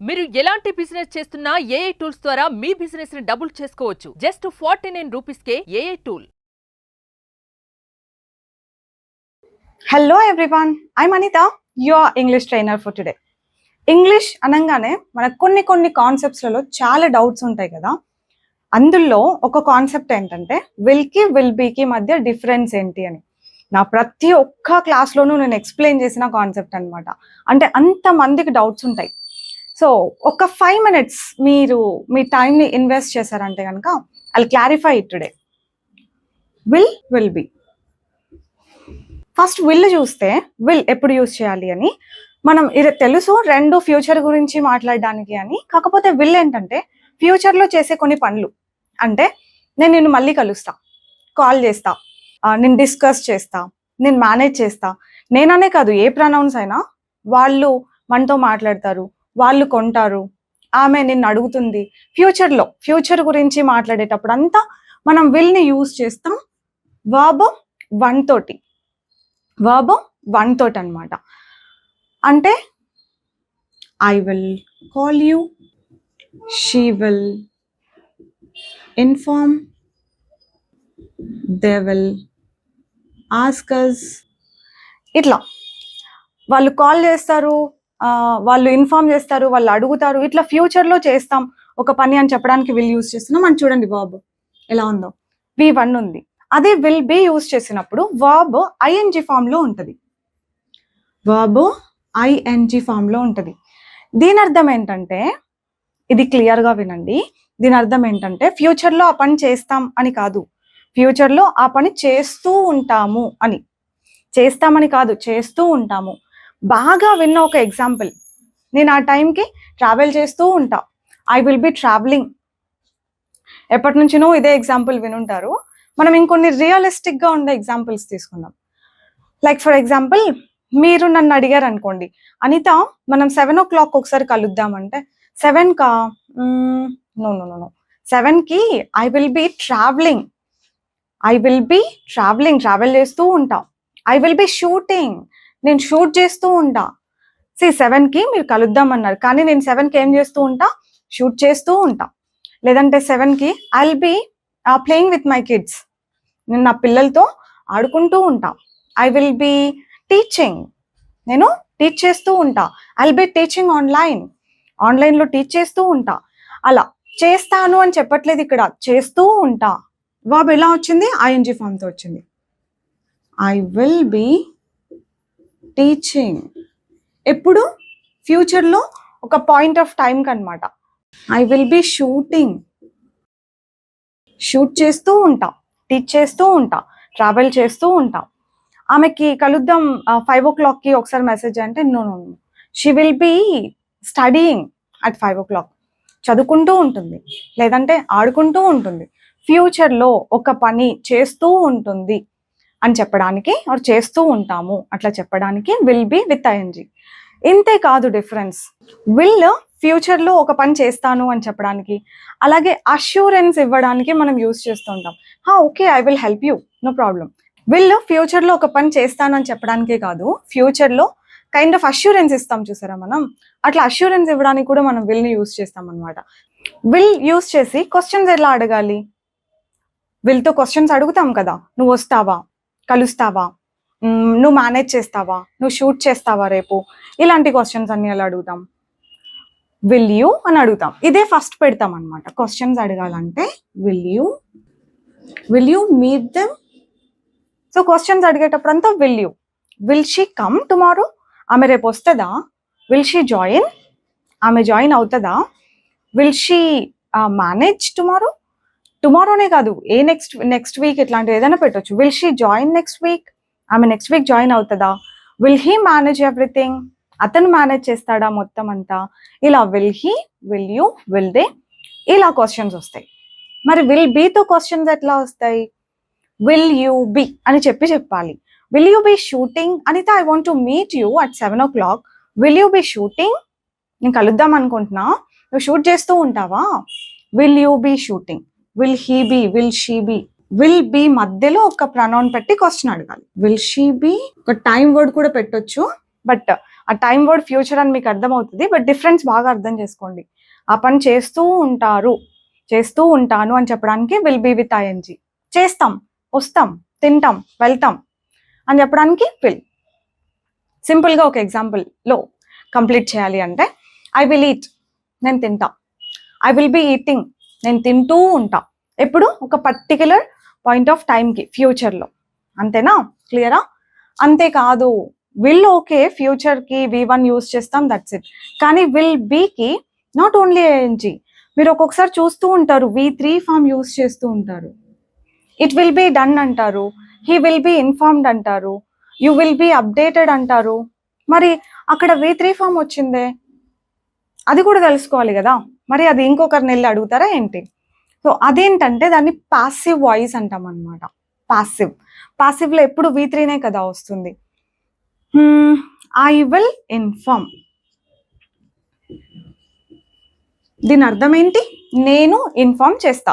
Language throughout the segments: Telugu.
మీరు ఎలాంటి బిజినెస్ చేస్తున్నా ఏఐ టూల్స్ ద్వారా మీ బిజినెస్ ని డబుల్ చేసుకోవచ్చు. జస్ట్ 49 రూపీస్కే AI tool. Hello everyone, I'm Anitha, your English trainer for today. English అనగానే మనకు కొన్ని కాన్సెప్ట్స్లలో చాలా డౌట్స్ ఉంటాయి కదా. అందులో ఒక కాన్సెప్ట్ ఏంటంటే విల్కి విల్ బీకి మధ్య డిఫరెన్స్ ఏంటి అని నా ప్రతి ఒక్క క్లాస్లోనూ నేను ఎక్స్ప్లెయిన్ చేసిన కాన్సెప్ట్ అనమాట. అంటే అంతమందికి డౌట్స్ ఉంటాయి. సో ఒక 5 minutes మీరు మీ టైంని ఇన్వెస్ట్ చేశారంటే కనుక I clarify it today. Will be. First will చూస్తే విల్ ఎప్పుడు యూజ్ చేయాలి అని మనం ఇది తెలుసు, రెండు ఫ్యూచర్ గురించి మాట్లాడడానికి అని. కాకపోతే విల్ ఏంటంటే ఫ్యూచర్లో చేసే కొన్ని పనులు. అంటే నేను నిన్ను మళ్ళీ కలుస్తా, కాల్ చేస్తా, నేను డిస్కస్ చేస్తా, నేను మేనేజ్ చేస్తా. నేననే కాదు, ఏ ప్రొనౌన్స్ అయినా వాళ్ళు మనతో మాట్లాడతారు, వాళ్ళు కొంటారు, ఆమె నిన్ను అడుగుతుంది. ఫ్యూచర్ గురించి మాట్లాడేటప్పుడు అంతా మనం విల్ని యూజ్ చేస్తాం వర్బ్ వన్ తోటి అనమాట. అంటే I will call you, she will inform, they will ask us. ఇట్లా వాళ్ళు కాల్ చేస్తారు, వాళ్ళు ఇన్ఫార్మ్ చేస్తారు, వాళ్ళు అడుగుతారు. ఇట్లా ఫ్యూచర్లో చేస్తాం ఒక పని అని చెప్పడానికి విల్ యూజ్ చేస్తున్నాం. అని చూడండి వర్బ్ ఎలా ఉందో. V1 ఉంది. అదే విల్ బి యూజ్ చేసినప్పుడు వర్బ్ ఐఎన్జి ఫామ్లో ఉంటుంది. దీని అర్థం ఏంటంటే, ఇది క్లియర్గా వినండి. దీని అర్థం ఏంటంటే ఫ్యూచర్లో ఆ పని చేస్తాం అని కాదు, ఫ్యూచర్లో ఆ పని చేస్తూ ఉంటాము అని. చేస్తామని కాదు, చేస్తూ ఉంటాము. బాగా విన్న ఒక ఎగ్జాంపుల్, నేను ఆ టైంకి ట్రావెల్ చేస్తూ ఉంటా, ఐ విల్ బి ట్రావెలింగ్. ఎప్పటి నుంచినో ఇదే ఎగ్జాంపుల్ వినుంటారు. మనం ఇంకొన్ని రియలిస్టిక్గా ఉండే ఎగ్జాంపుల్స్ తీసుకుందాం. లైక్ ఫర్ ఎగ్జాంపుల్, మీరు నన్ను అడిగారు అనుకోండి, అనిత మనం 7 o'clock ఒకసారి కలుద్దామంటే 7కా? నో, 7కి I will be travelling. Travel చేస్తూ ఉంటా. ఐ విల్ బి షూటింగ్, నేను షూట్ చేస్తూ ఉంటా. 7కి మీరు కలుద్దామన్నారు, కానీ నేను 7కి ఏం చేస్తూ ఉంటా? షూట్ చేస్తూ ఉంటా. లేదంటే 7కి I will be playing with my kids, నేను నా పిల్లలతో ఆడుకుంటూ ఉంటా. ఐ విల్ బి టీచింగ్, నేను టీచ్ చేస్తూ ఉంటా. ఐ విల్ బి టీచింగ్ ఆన్లైన్లో టీచ్ చేస్తూ ఉంటా. అలా చేస్తాను అని చెప్పట్లేదు ఇక్కడ, చేస్తూ ఉంటా. వర్బ్ ఎలా వచ్చింది? ఐఎన్జి ఫామ్తో వచ్చింది. I will be teaching. ఎప్పుడు? ఫ్యూచర్లో ఒక పాయింట్ ఆఫ్ టైంకి అనమాట. I will be shooting, shoot చేస్తూ ఉంటా, టీచ్ చేస్తూ ఉంటా, ట్రావెల్ చేస్తూ ఉంటా. ఆమెకి కలుద్దాం 5 o'clockకి ఒకసారి మెసేజ్ అంటే no, she will be studying at 5 o'clock. చదువుకుంటూ ఉంటుంది, లేదంటే ఆడుకుంటూ ఉంటుంది. ఫ్యూచర్లో ఒక పని చేస్తూ ఉంటుంది అని చెప్పడానికి, ఆర్ చేస్తూ ఉంటాము అట్లా చెప్పడానికి విల్ బి విత్ ఐఎన్జి. ఇంతే కాదు డిఫరెన్స్. విల్ ఫ్యూచర్లో ఒక పని చేస్తాను అని చెప్పడానికి, అలాగే అష్యూరెన్స్ ఇవ్వడానికి మనం యూజ్ చేస్తూ ఉంటాం. Okay, I will help you, no problem. Will ఫ్యూచర్లో ఒక పని చేస్తాను అని చెప్పడానికే కాదు, ఫ్యూచర్లో కైండ్ ఆఫ్ అష్యూరెన్స్ ఇస్తాం చూసారా మనం, అట్లా అష్యూరెన్స్ ఇవ్వడానికి కూడా మనం విల్ని యూజ్ చేస్తాం అనమాట. విల్ యూజ్ చేసి క్వశ్చన్స్ ఎలా అడగాలి? విల్తో క్వశ్చన్స్ అడుగుతాం కదా, నువ్వు వస్తావా, కలుస్తావా, నువ్వు మేనేజ్ చేస్తావా, నువ్వు షూట్ చేస్తావా రేపు, ఇలాంటి క్వశ్చన్స్ అన్ని ఎలా అడుగుతాం? విల్ యూ అని అడుగుతాం. ఇదే ఫస్ట్ పెడతాం అనమాట. క్వశ్చన్స్ అడగాలంటే will you meet them. So questions అడిగేటప్పుడు అంతా విల్ షీ కమ్ టుమారో, ఆమె రేపు వస్తుందా? విల్ షీ జాయిన్, ఆమె జాయిన్ అవుతుందా? విల్ షీ మేనేజ్ టుమారోనే కాదు, నెక్స్ట్ వీక్ ఇట్లాంటివి ఏదైనా పెట్టవచ్చు. Will she join next week, ఆమె నెక్స్ట్ వీక్ జాయిన్ అవుతుందా? విల్ హీ మేనేజ్ ఎవ్రీథింగ్, అతను మేనేజ్ చేస్తాడా మొత్తం అంతా? ఇలా will he, will you, will they, ఇలా క్వశ్చన్స్ వస్తాయి. మరి విల్ బీతో క్వశ్చన్స్ ఎట్లా వస్తాయి? విల్ యూ బి అని చెప్పాలి. Will you be shooting? Anitha, I want to meet you at 7 o'clock. Will you be shooting? నేను కలుద్దాం అనుకుంటున్నా, నువ్వు షూట్ చేస్తూ ఉంటావా? Will you be shooting. Will he be, will she be, will be మధ్యలో ఒక ప్రొనౌన్ పెట్టి క్వశ్చన్ అడగాలి. విల్ షీ బి, ఒక టైం వర్డ్ కూడా పెట్టొచ్చు, బట్ ఆ టైం వర్డ్ ఫ్యూచర్ అని మీకు అర్థమవుతుంది, బట్ డిఫరెన్స్ బాగా అర్థం చేసుకోండి. ఆ పని చేస్తూ ఉంటారు, చేస్తూ ఉంటాను అని చెప్పడానికి విల్ బీ విత్ ఐఎన్జీ. చేస్తాం, వస్తాం, తింటాం, వెళ్తాం అని చెప్పడానికి విల్. సింపుల్గా ఒక ఎగ్జాంపుల్లో కంప్లీట్ చేయాలి అంటే ఐ విల్ ఈట్, నేను తింటా. ఐ విల్ బీ ఈటింగ్, నేను తింటూ ఉంటా. ఎప్పుడు? ఒక పర్టిక్యులర్ పాయింట్ ఆఫ్ టైంకి, ఫ్యూచర్లో. అంతేనా? క్లియరా? అంతేకాదు, విల్ ఓకే ఫ్యూచర్కి V1 యూజ్ చేస్తాం, దట్స్ ఇట్. కానీ విల్ బీకి నాట్ ఓన్లీ ఐఎన్జీ, మీరు ఒక్కొక్కసారి చూస్తూ ఉంటారు V3 ఫామ్ యూజ్ చేస్తూ ఉంటారు. ఇట్ విల్ బీ డన్ అంటారు, హీ విల్ బీ ఇన్ఫార్మ్డ్ అంటారు, యూ విల్ బీ అప్డేటెడ్ అంటారు. మరి అక్కడ V3 ఫామ్ వచ్చిందే, అది కూడా తెలుసుకోవాలి కదా. మరి అది ఇంకొకరిని వెళ్ళి అడుగుతారా ఏంటి? సో అదేంటంటే దాన్ని పాసివ్ వాయిస్ అంటాం అనమాట. పాసివ్లో ఎప్పుడు V3నే కదా వస్తుంది. ఐ విల్ ఇన్ఫార్మ్, దీని అర్థం ఏంటి? నేను ఇన్ఫార్మ్ చేస్తా.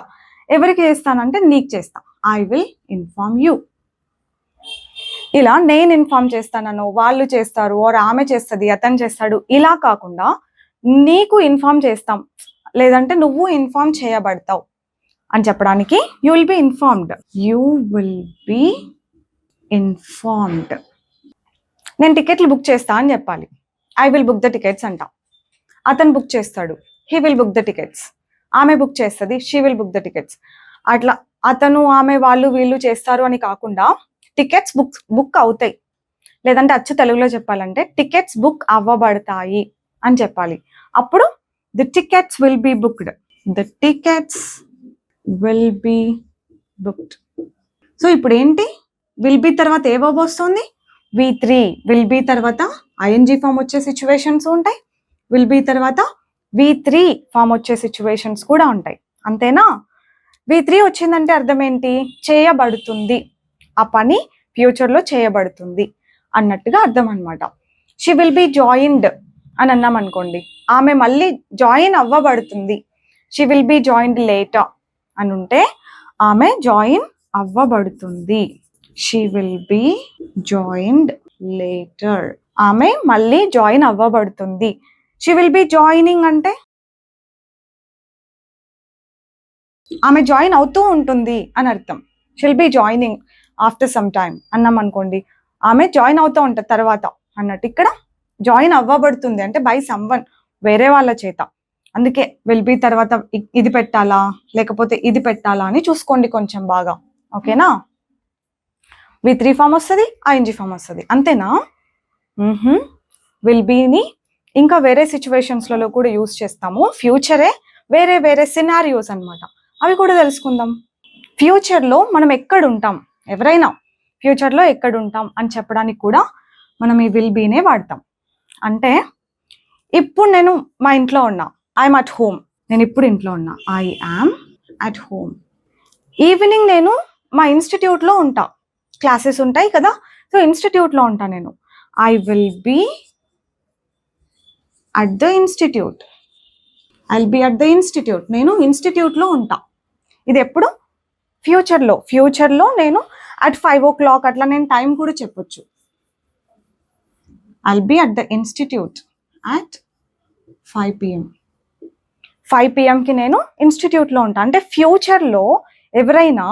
ఎవరికి చేస్తానంటే నీకు చేస్తా. I will inform you. ఇలా నేను ఇన్ఫార్మ్ చేస్తానను, వాళ్ళు చేస్తారు, ఆర్ ఆమె చేస్తుంది, అతను చేస్తాడు, ఇలా కాకుండా నీకు ఇన్ఫార్మ్ చేస్తాం, లేదంటే నువ్వు ఇన్ఫార్మ్ చేయబడతావు అని చెప్పడానికి you will be informed. You will be informed. నేను టికెట్లు బుక్ చేస్తా అని చెప్పాలి. I will book the tickets అంట. అతను బుక్ చేస్తాడు, he will book the tickets. ఆమె బుక్ చేస్తుంది, she will book the tickets. అట్లా అతను, ఆమె, వాళ్ళు, వీళ్ళు చేస్తారు అని కాకుండా టికెట్స్ బుక్ అవుతాయి, లేదంటే అచ్చు తెలుగులో చెప్పాలంటే టికెట్స్ బుక్ అవ్వబడతాయి అని చెప్పాలి. అప్పుడు the tickets will be booked. The tickets will be booked. So ఇప్పుడు ఏంటి? విల్ బి తర్వాత ఏ వర్బ్ వస్తుంది? V3. విల్ బి తర్వాత ఐఎన్జీ ఫామ్ వచ్చే సిచ్యువేషన్స్ ఉంటాయి, విల్ బి తర్వాత V3 ఫామ్ వచ్చే సిచ్యువేషన్స్ కూడా ఉంటాయి. అంతేనా? V3 వచ్చిందంటే అర్థం ఏంటి? చేయబడుతుంది, ఆ పని ఫ్యూచర్లో చేయబడుతుంది అన్నట్టుగా అర్థం అనమాట. షీ విల్ బి జాయిన్డ్ అని అన్నాం అనుకోండి, ఆమె మళ్ళీ జాయిన్ అవ్వబడుతుంది. She will be joined later అని ఉంటే ఆమె జాయిన్ అవ్వబడుతుంది. She will be joined later, ఆమె మళ్ళీ జాయిన్ అవ్వబడుతుంది. షీ విల్ బి జాయినింగ్ అంటే ఆమె జాయిన్ అవుతూ ఉంటుంది అని అర్థం. She'll be joining after some time అన్నాం అనుకోండి, ఆమె జాయిన్ అవుతూ ఉంటుంది తర్వాత అన్నట్టు. ఇక్కడ జాయిన్ అవ్వబడుతుంది అంటే బై సమ్వన్, వేరే వాళ్ళ చేత. అందుకే విల్ బి తర్వాత ఇది పెట్టాలా లేకపోతే ఇది పెట్టాలా అని చూసుకోండి కొంచెం బాగా. ఓకేనా? V3 ఫామ్ వస్తుంది, ఐఎన్జీ ఫామ్ వస్తుంది. అంతేనా? విల్ బీని ఇంకా వేరే సిచ్యువేషన్స్లలో కూడా యూజ్ చేస్తాము. ఫ్యూచరే వేరే వేరే సినారియోస్ అనమాట, అవి కూడా తెలుసుకుందాం. ఫ్యూచర్లో మనం ఎక్కడ ఉంటాం, ఎవరైనా ఫ్యూచర్లో ఎక్కడ ఉంటాం అని చెప్పడానికి కూడా మనం ఈ విల్ బీనే వాడతాం. అంటే ఇప్పుడు నేను మా ఇంట్లో ఉన్నా, ఐఎమ్ అట్ హోమ్. నేను ఇప్పుడు ఇంట్లో ఉన్నా, I am at home. Evening నేను మా ఇన్స్టిట్యూట్లో ఉంటా, క్లాసెస్ ఉంటాయి కదా, సో ఇన్స్టిట్యూట్లో ఉంటా నేను. I will be at the institute. I'll be at the institute, నేను ఇన్స్టిట్యూట్లో ఉంటా. ఇది ఎప్పుడు? ఫ్యూచర్లో నేను అట్ 5 o'clock అట్లా నేను టైం కూడా చెప్పొచ్చు. I'll be at the institute at 5 PM. 5 PMకి నేను ఇన్స్టిట్యూట్లో ఉంటా. అంటే ఫ్యూచర్లో ఎవరైనా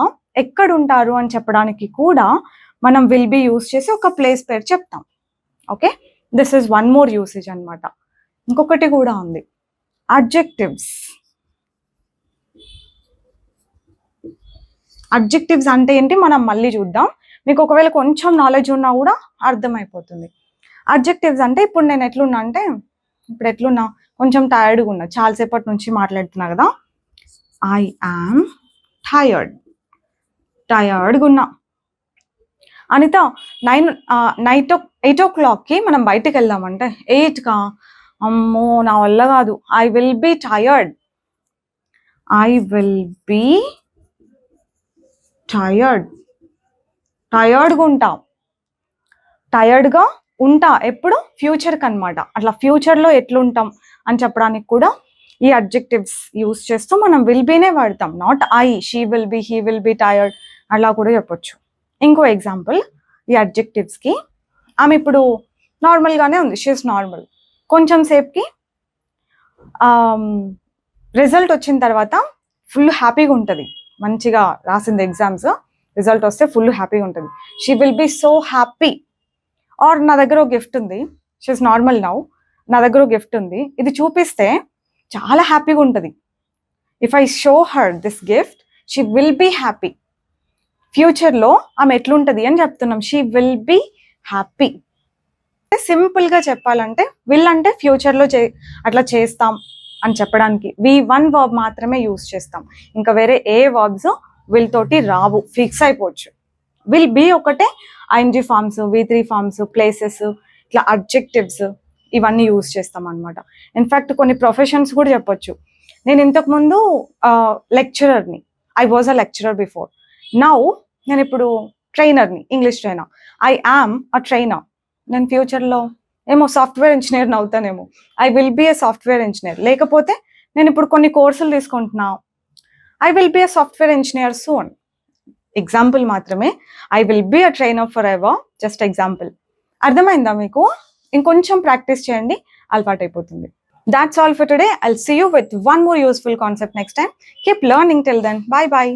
ఎక్కడ ఉంటారు అని చెప్పడానికి కూడా మనం విల్ బీ యూజ్ చేసి ఒక ప్లేస్ పేరు చెప్తాం. Okay, this is one more usage అనమాట. ఇంకొకటి కూడా ఉంది, అడ్జెక్టివ్స్. అడ్జెక్టివ్స్ అంటే ఏంటి మనం మళ్ళీ చూద్దాం. మీకు ఒకవేళ కొంచెం నాలెడ్జ్ ఉన్నా కూడా అర్థమైపోతుంది. అడ్జెక్టివ్స్ అంటే ఇప్పుడు నేను ఎట్లున్నా అంటే, ఇప్పుడు ఎట్లున్నా కొంచెం టైర్డ్గా ఉన్నా, చాలాసేపటి నుంచి మాట్లాడుతున్నా కదా. ఐ యామ్ టయర్డ్గా ఉన్నా. అనిత 8 o'clockకి మనం బయటకు వెళ్దామంటే 8కా, అమ్మో నా వల్ల కాదు, I will be tired. I will be టయర్డ్గా ఉంటా ఎప్పుడు? ఫ్యూచర్కి అనమాట. అట్లా ఫ్యూచర్లో ఎట్లుంటాం అని చెప్పడానికి కూడా ఈ అడ్జెక్టివ్స్ యూజ్ చేస్తూ మనం విల్ బీనే వాడతాం. Not I, she will be, he will be tired అలా కూడా చెప్పొచ్చు. ఇంకో ఎగ్జాంపుల్ ఈ అడ్జెక్టివ్స్కి, ఆమె ఇప్పుడు నార్మల్గానే ఉంది, షీఈస్ నార్మల్. కొంచెం సేపుకి రిజల్ట్ వచ్చిన తర్వాత ఫుల్ హ్యాపీగా ఉంటుంది, మంచిగా రాసింది ఎగ్జామ్స్, రిజల్ట్ వస్తే ఫుల్ హ్యాపీగా ఉంటుంది. She will be so happy. Or నా దగ్గర ఒక గిఫ్ట్ ఉంది, షీఈస్ నార్మల్ నౌ, నా దగ్గర ఒక గిఫ్ట్ ఉంది, ఇది చూపిస్తే చాలా హ్యాపీగా ఉంటుంది. If I show her this gift she will be happy. ఫ్యూచర్లో ఆమె ఎట్లుంటుంది అని చెప్తున్నాం, షీ విల్ బీ హ్యాపీ. సింపుల్గా చెప్పాలంటే విల్ అంటే ఫ్యూచర్లో అట్లా చేస్తాం అని చెప్పడానికి V1 వర్బ్ మాత్రమే యూజ్ చేస్తాం, ఇంకా వేరే ఏ వర్బ్స్ విల్ తోటి రావు, ఫిక్స్ అయిపోవచ్చు. విల్ బీ ఒకటే ING forms, V3 forms, places, ఇట్లా అడ్జెక్టివ్స్ ఇవన్నీ యూజ్ చేస్తాం అనమాట. ఇన్ఫ్యాక్ట్ కొన్ని ప్రొఫెషన్స్ కూడా చెప్పొచ్చు. నేను ఇంతకుముందు లెక్చరర్ని, I was a lecturer before. Now నేను ఇప్పుడు ట్రైనర్ని, English trainer. I am a trainer. నేను ఫ్యూచర్లో ఏమో సాఫ్ట్వేర్ ఇంజనీర్ని అవుతానేమో, I will be a software engineer. లేకపోతే నేను ఇప్పుడు కొన్ని కోర్సులు తీసుకుంటున్నా, I will be a software engineer soon. Example మాత్రమే. I will be a trainer forever, just example. అర్థమైందా మీకు? ఇంకొంచెం ప్రాక్టీస్ చేయండి, అలవాటు అయిపోతుంది. That's all for today. I'll see you with one more useful concept next time. Keep learning till then. Bye bye.